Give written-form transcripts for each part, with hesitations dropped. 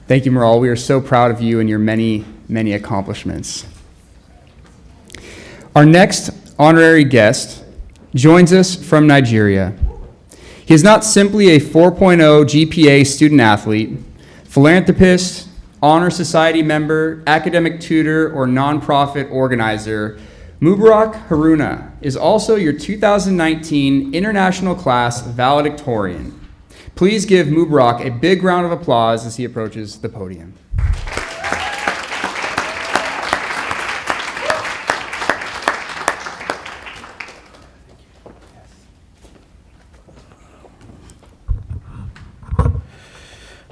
Thank you, Maral. We are so proud of you and your many, many accomplishments. Our next honorary guest joins us from Nigeria. He is not simply a 4.0 GPA student athlete, philanthropist, honor society member, academic tutor, or nonprofit organizer. Mubarak Haruna is also your 2019 International Class Valedictorian. Please give Mubarak a big round of applause as he approaches the podium.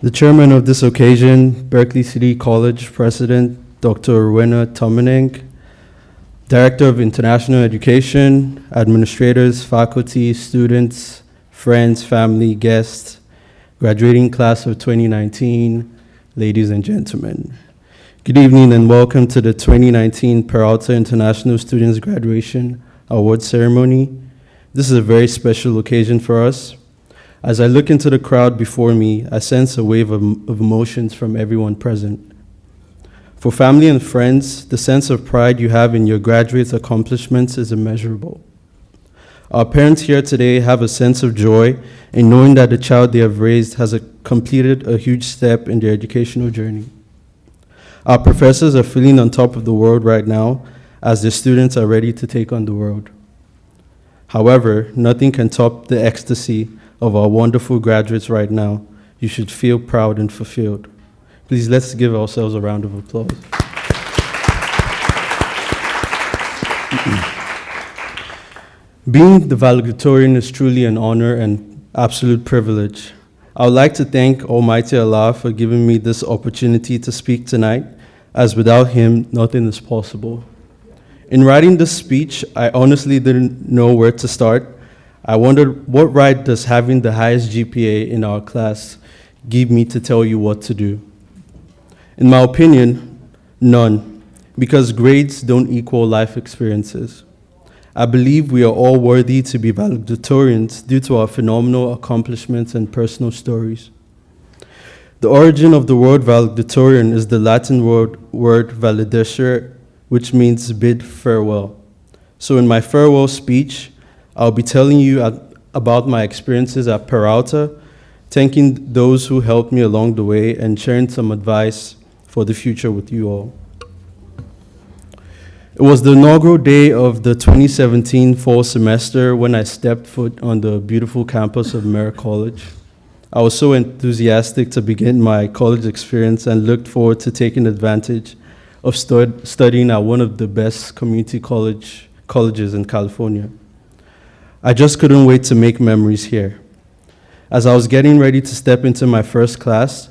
The chairman of this occasion, Berkeley City College President, Dr. Rowena Tominink, Director of International Education, administrators, faculty, students, friends, family, guests, graduating class of 2019, ladies and gentlemen. Good evening and welcome to the 2019 Peralta International Students Graduation Award Ceremony. This is a very special occasion for us. As I look into the crowd before me, I sense a wave of emotions from everyone present. For family and friends, the sense of pride you have in your graduates' accomplishments is immeasurable. Our parents here today have a sense of joy in knowing that the child they have raised has completed a huge step in their educational journey. Our professors are feeling on top of the world right now as their students are ready to take on the world. However, nothing can top the ecstasy of our wonderful graduates right now. You should feel proud and fulfilled. Please, let's give ourselves a round of applause. Being the valedictorian is truly an honor and absolute privilege. I would like to thank Almighty Allah for giving me this opportunity to speak tonight, as without Him, nothing is possible. In writing this speech, I honestly didn't know where to start. I wondered, what right does having the highest GPA in our class give me to tell you what to do? In my opinion, none, because grades don't equal life experiences. I believe we are all worthy to be valedictorians due to our phenomenal accomplishments and personal stories. The origin of the word valedictorian is the Latin word valedicere, which means bid farewell. So in my farewell speech, I'll be telling you about my experiences at Peralta, thanking those who helped me along the way, and sharing some advice for the future with you all. It was the inaugural day of the 2017 fall semester when I stepped foot on the beautiful campus of Merritt College. I was so enthusiastic to begin my college experience and looked forward to taking advantage of studying at one of the best community colleges in California. I just couldn't wait to make memories here. As I was getting ready to step into my first class,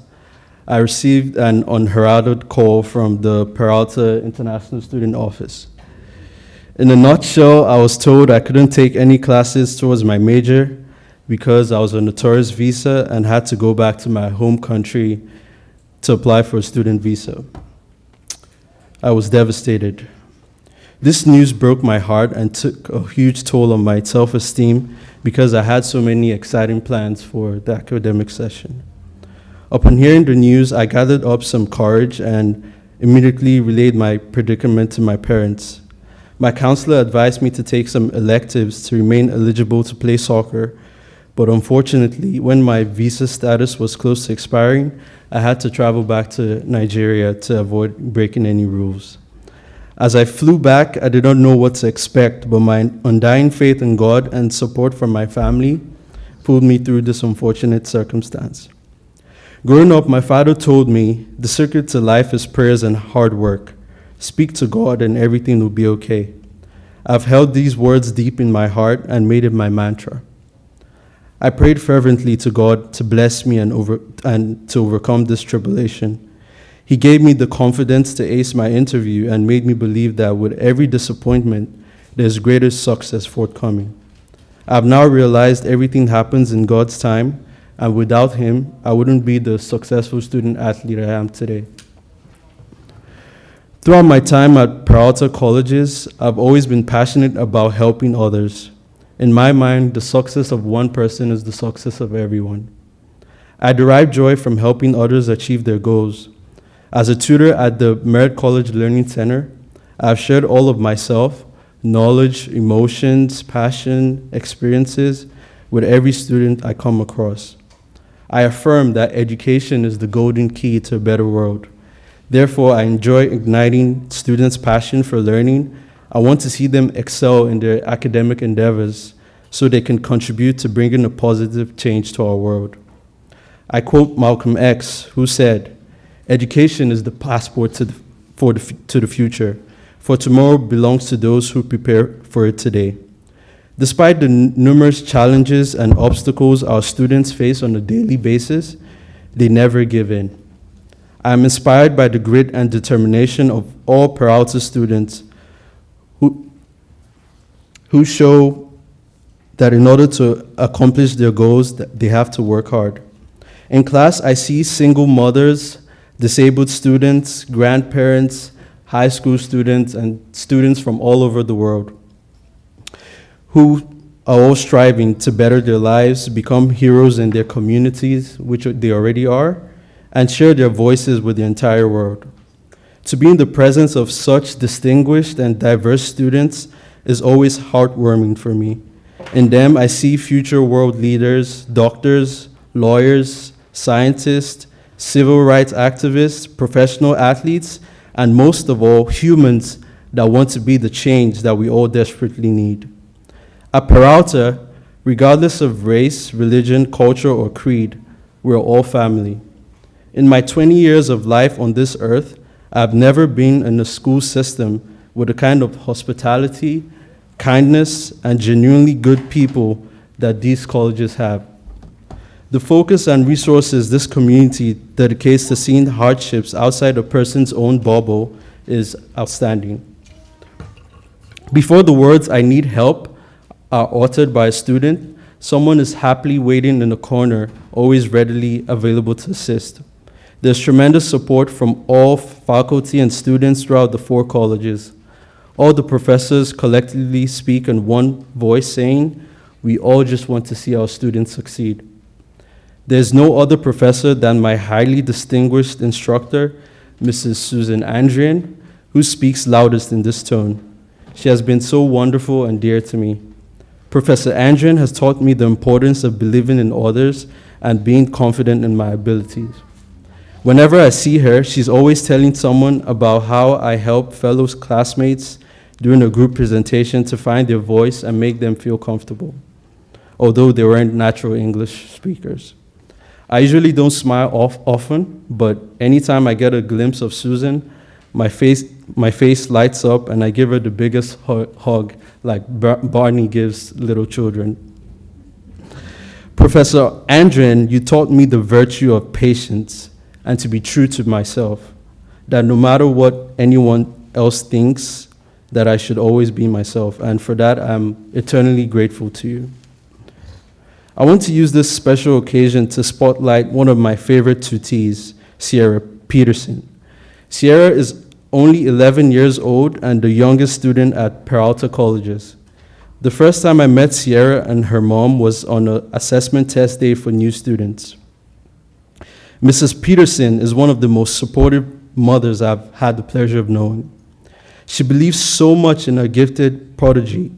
I received an unheralded call from the Peralta International Student Office. In a nutshell, I was told I couldn't take any classes towards my major because I was on a tourist visa and had to go back to my home country to apply for a student visa. I was devastated. This news broke my heart and took a huge toll on my self-esteem because I had so many exciting plans for the academic session. Upon hearing the news, I gathered up some courage and immediately relayed my predicament to my parents. My counselor advised me to take some electives to remain eligible to play soccer, but unfortunately, when my visa status was close to expiring, I had to travel back to Nigeria to avoid breaking any rules. As I flew back, I did not know what to expect, but my undying faith in God and support from my family pulled me through this unfortunate circumstance. Growing up, my father told me, the secret to life is prayers and hard work. Speak to God and everything will be okay. I've held these words deep in my heart and made it my mantra. I prayed fervently to God to bless me and to overcome this tribulation. He gave me the confidence to ace my interview and made me believe that with every disappointment, there's greater success forthcoming. I've now realized everything happens in God's time, and without Him, I wouldn't be the successful student athlete I am today. Throughout my time at Peralta colleges, I've always been passionate about helping others. In my mind, the success of one person is the success of everyone. I derive joy from helping others achieve their goals. As a tutor at the Merit College Learning Center, I've shared all of myself, knowledge, emotions, passion, experiences with every student I come across. I affirm that education is the golden key to a better world. Therefore, I enjoy igniting students' passion for learning. I want to see them excel in their academic endeavors so they can contribute to bringing a positive change to our world. I quote Malcolm X, who said, "Education is the passport to the future, for tomorrow belongs to those who prepare for it today." Despite the numerous challenges and obstacles our students face on a daily basis, they never give in. I am inspired by the grit and determination of all Peralta students who show that in order to accomplish their goals, that they have to work hard. In class, I see single mothers, disabled students, grandparents, high school students, and students from all over the world who are all striving to better their lives, become heroes in their communities, which they already are, and share their voices with the entire world. To be in the presence of such distinguished and diverse students is always heartwarming for me. In them, I see future world leaders, doctors, lawyers, scientists, civil rights activists, professional athletes, and most of all, humans that want to be the change that we all desperately need. At Peralta, regardless of race, religion, culture, or creed, we're all family. In my 20 years of life on this earth, I've never been in a school system with the kind of hospitality, kindness, and genuinely good people that these colleges have. The focus and resources this community dedicates to seeing hardships outside a person's own bubble is outstanding. Before the words "I need help" are uttered by a student, someone is happily waiting in a corner, always readily available to assist. There's tremendous support from all faculty and students throughout the 4 colleges. All the professors collectively speak in one voice saying, "We all just want to see our students succeed." There's no other professor than my highly distinguished instructor, Mrs. Susan Andrian, who speaks loudest in this tone. She has been so wonderful and dear to me. Professor Andrian has taught me the importance of believing in others and being confident in my abilities. Whenever I see her, she's always telling someone about how I help fellow classmates during a group presentation to find their voice and make them feel comfortable, although they weren't natural English speakers. I usually don't smile often, but anytime I get a glimpse of Susan, my face lights up and I give her the biggest hug, like Barney gives little children. Professor Andrian, you taught me the virtue of patience and to be true to myself, that no matter what anyone else thinks, that I should always be myself, and for that I'm eternally grateful to you. I want to use this special occasion to spotlight one of my favorite tutees, Sierra Peterson. Sierra is only 11 years old and the youngest student at Peralta colleges. The first time I met Sierra and her mom was on an assessment test day for new students. Mrs. Peterson is one of the most supportive mothers I've had the pleasure of knowing. She believes so much in her gifted prodigy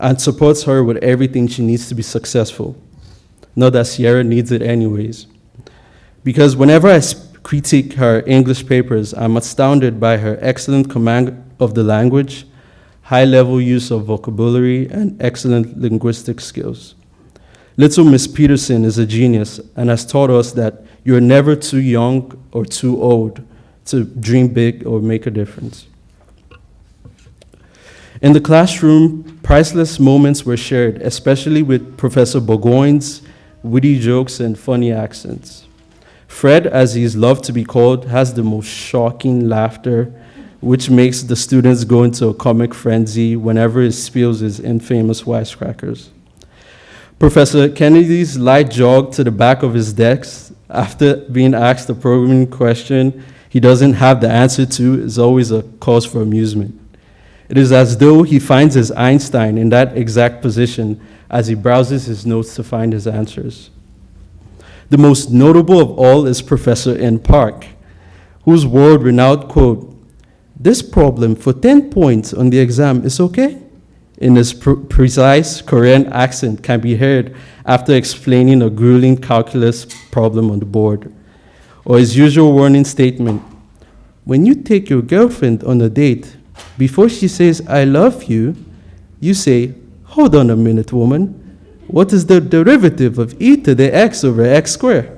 and supports her with everything she needs to be successful. Not that Sierra needs it anyways. Because whenever I critique her English papers, I'm astounded by her excellent command of the language, high-level use of vocabulary, and excellent linguistic skills. Little Miss Peterson is a genius and has taught us that you're never too young or too old to dream big or make a difference. In the classroom, priceless moments were shared, especially with Professor Burgoyne's witty jokes and funny accents. Fred, as he's loved to be called, has the most shocking laughter, which makes the students go into a comic frenzy whenever he spills his infamous wisecrackers. Professor Kennedy's light jog to the back of his desk after being asked a programming question he doesn't have the answer to is always a cause for amusement. It is as though he finds his Einstein in that exact position as he browses his notes to find his answers. The most notable of all is Professor N. Park, whose world-renowned quote, "This problem for 10 points on the exam is okay," in his precise Korean accent can be heard after explaining a grueling calculus problem on the board. Or his usual warning statement, "When you take your girlfriend on a date, before she says, 'I love you,' you say, 'Hold on a minute, woman. What is the derivative of e to the x over x squared?'"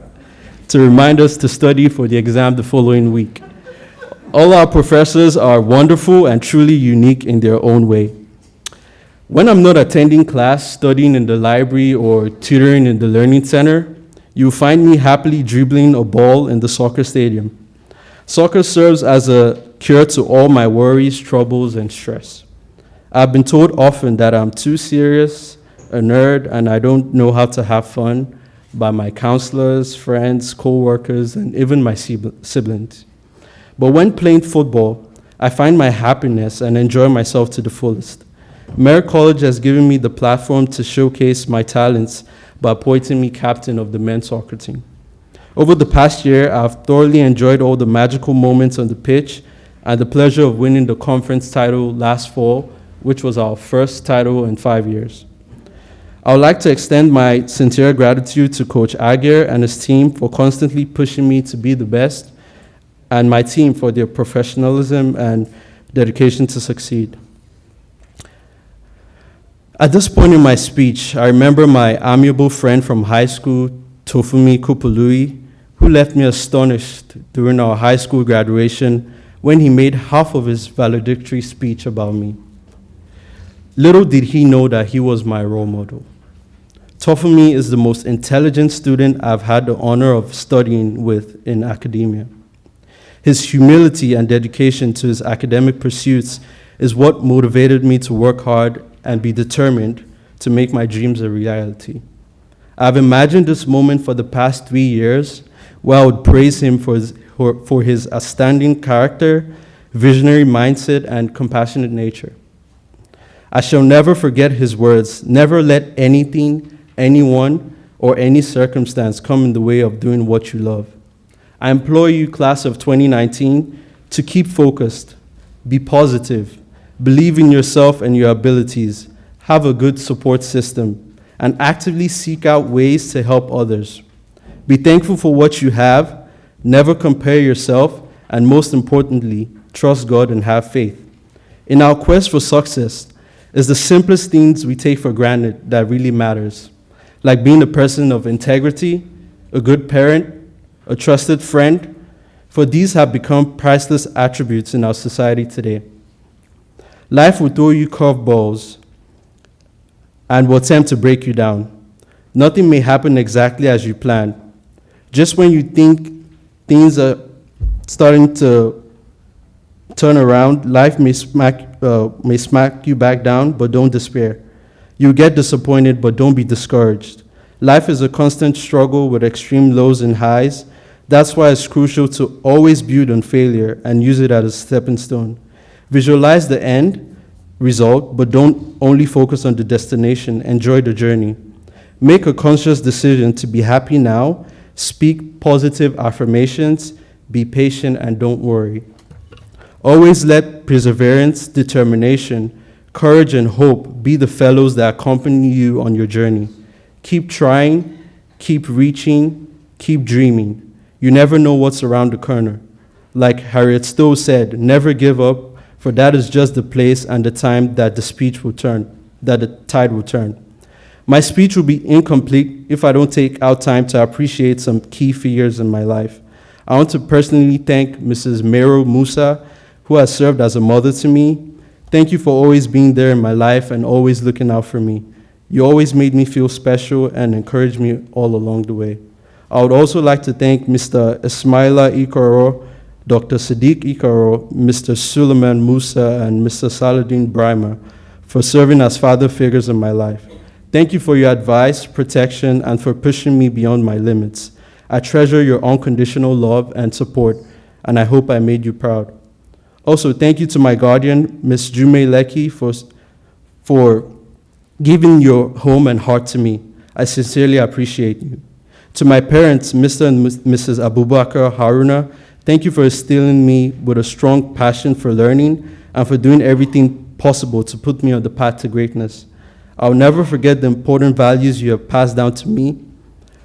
To remind us to study for the exam the following week. All our professors are wonderful and truly unique in their own way. When I'm not attending class, studying in the library, or tutoring in the learning center, you'll find me happily dribbling a ball in the soccer stadium. Soccer serves as a cure to all my worries, troubles, and stress. I've been told often that I'm too serious, a nerd, and I don't know how to have fun by my counselors, friends, co-workers, and even my siblings. But when playing football, I find my happiness and enjoy myself to the fullest. Merritt College has given me the platform to showcase my talents by appointing me captain of the men's soccer team. Over the past year, I've thoroughly enjoyed all the magical moments on the pitch and the pleasure of winning the conference title last fall, which was our first title in 5 years. I would like to extend my sincere gratitude to Coach Aguirre and his team for constantly pushing me to be the best, and my team for their professionalism and dedication to succeed. At this point in my speech, I remember my amiable friend from high school, Tofumi Kupului, who left me astonished during our high school graduation when he made half of his valedictory speech about me. Little did he know that he was my role model. Tofumi is the most intelligent student I've had the honor of studying with in academia. His humility and dedication to his academic pursuits is what motivated me to work hard and be determined to make my dreams a reality. I've imagined this moment for the past 3 years, where I would praise him for his outstanding character, visionary mindset, and compassionate nature. I shall never forget his words, "Never let anything, anyone, or any circumstance come in the way of doing what you love." I implore you, class of 2019, to keep focused, be positive, believe in yourself and your abilities, have a good support system, and actively seek out ways to help others. Be thankful for what you have, never compare yourself, and most importantly, trust God and have faith. In our quest for success, it's the simplest things we take for granted that really matters, like being a person of integrity, a good parent, a trusted friend, for these have become priceless attributes in our society today. Life will throw you curveballs and will attempt to break you down. Nothing may happen exactly as you planned. Just when you think things are starting to turn around, life may smack you back down, but don't despair. You'll get disappointed, but don't be discouraged. Life is a constant struggle with extreme lows and highs. That's why it's crucial to always build on failure and use it as a stepping stone. Visualize the end result, but don't only focus on the destination. Enjoy the journey. Make a conscious decision to be happy now. Speak positive affirmations. Be patient and don't worry. Always let perseverance, determination, courage, and hope be the fellows that accompany you on your journey. Keep trying, keep reaching, keep dreaming. You never know what's around the corner. Like Harriet Stowe said, never give up, for that is just the place and the time that the tide will turn. My speech will be incomplete if I don't take out time to appreciate some key figures in my life. I want to personally thank Mrs. Mero Musa, who has served as a mother to me. Thank you for always being there in my life and always looking out for me. You always made me feel special and encouraged me all along the way. I would also like to thank Mr. Ismaila Ikaro, Dr. Sadiq Ikaro, Mr. Suleiman Musa, and Mr. Saladin Brahma for serving as father figures in my life. Thank you for your advice, protection, and for pushing me beyond my limits. I treasure your unconditional love and support, and I hope I made you proud. Also, thank you to my guardian, Ms. Jume Leki, for giving your home and heart to me. I sincerely appreciate you. To my parents, Mr. and Mrs. Abubakar Haruna, thank you for instilling me with a strong passion for learning and for doing everything possible to put me on the path to greatness. I'll never forget the important values you have passed down to me.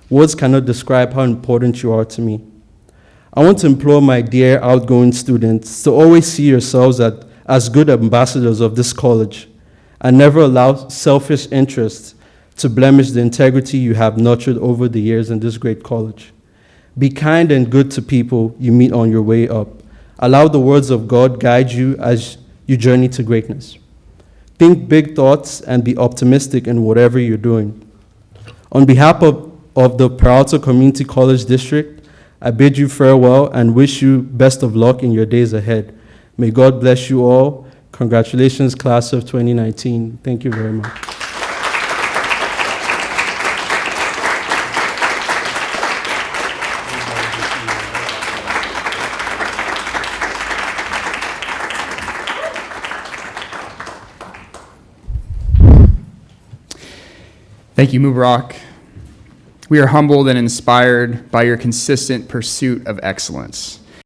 Words cannot describe how important you are to me. I want to implore my dear outgoing students to always see yourselves as good ambassadors of this college and never allow selfish interests to blemish the integrity you have nurtured over the years in this great college. Be kind and good to people you meet on your way up. Allow the words of God guide you as you journey to greatness. Think big thoughts and be optimistic in whatever you're doing. On behalf of the Peralta Community College District, I bid you farewell and wish you best of luck in your days ahead. May God bless you all. Congratulations, class of 2019. Thank you very much. Thank you, Mubarak. We are humbled and inspired by your consistent pursuit of excellence.